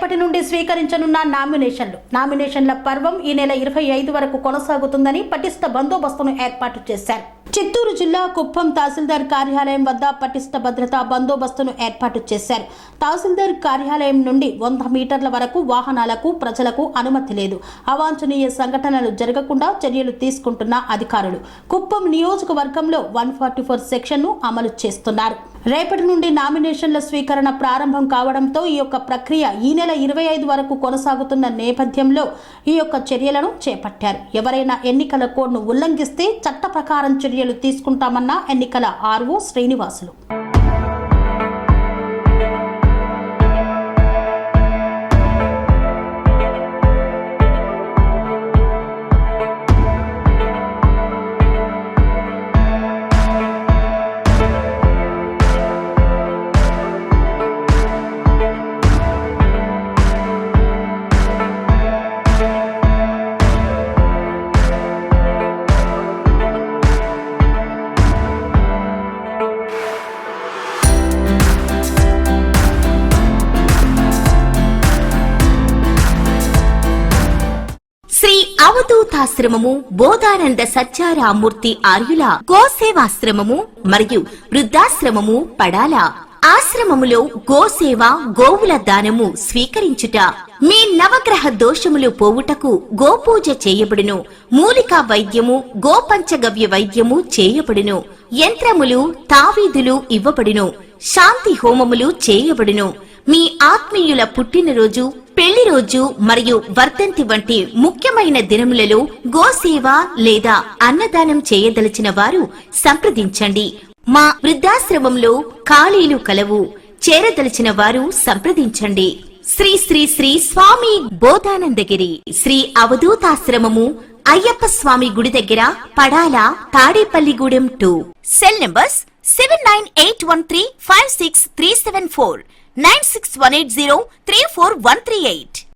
రేపటి నుండి స్వీకరించనున్న నామినేషన్ల పర్వం ఈ నెల 25 వరకు కొనసాగుతుందని పటిష్ట బందోబస్తును ఏర్పాటు చేశారు. చిత్తూరు జిల్లా కుప్పం తహసీల్దార్ కార్యాలయం వద్ద పటిష్ట భద్రతా బందోబస్తును ఏర్పాటు చేశారు. తహసీల్దార్ కార్యాలయం నుండి 100 మీటర్ల వరకు వాహనాలకు ప్రజలకు అనుమతి లేదు. అవాంఛనీయ సంఘటనలు జరగకుండా చర్యలు తీసుకుంటున్న అధికారులు కుప్పం నియోజకవర్గంలో 144 సెక్షన్ను అమలు చేస్తున్నారు. రేపటి నుండి నామినేషన్ల స్వీకరణ ప్రారంభం కావడంతో ఈ యొక్క ప్రక్రియ ఈ నెల 25 వరకు కొనసాగుతున్న నేపథ్యంలో ఈ యొక్క చర్యలను చేపట్టారు. ఎవరైనా ఎన్నికల కోడ్ను ఉల్లంఘిస్తే చట్ట ప్రకారం చర్యలు తీసుకుంటామన్న ఎన్నికల ఆర్ఓ శ్రీనివాసులు. శ్రీ అవధూతాశ్రమము బోధానంద సత్యారామూర్తి ఆర్యుల గోసేవాశ్రమము మరియు వృద్ధాశ్రమము పడాల. ఆశ్రమములో గోసేవ గోవుల దానము స్వీకరించుట, మీ నవగ్రహ దోషములు పోవుటకు గోపూజ చేయబడును. మూలికా వైద్యము గోపంచగవ్య వైద్యము చేయబడును. యంత్రములు తావీదులు ఇవ్వబడును. శాంతి హోమములు చేయబడును. మీ ఆత్మీయుల పుట్టినరోజు, పెళ్లి రోజు మరియు వర్ధంతి వంటి ముఖ్యమైన దినములలో గోసేవ లేదా అన్నదానం చేయదలిచిన వారు సంప్రదించండి. మా వృద్ధాశ్రమంలో ఖాళీలు కలవు. చేరదలిచిన వారు సంప్రదించండి. శ్రీ శ్రీ శ్రీ స్వామి బోధానందగిరి శ్రీ అవధూతాశ్రమము అయ్యప్ప స్వామి గుడి దగ్గర పడాల, తాడేపల్లిగూడెం 2. Cell numbers 7981356374, 9618034 138.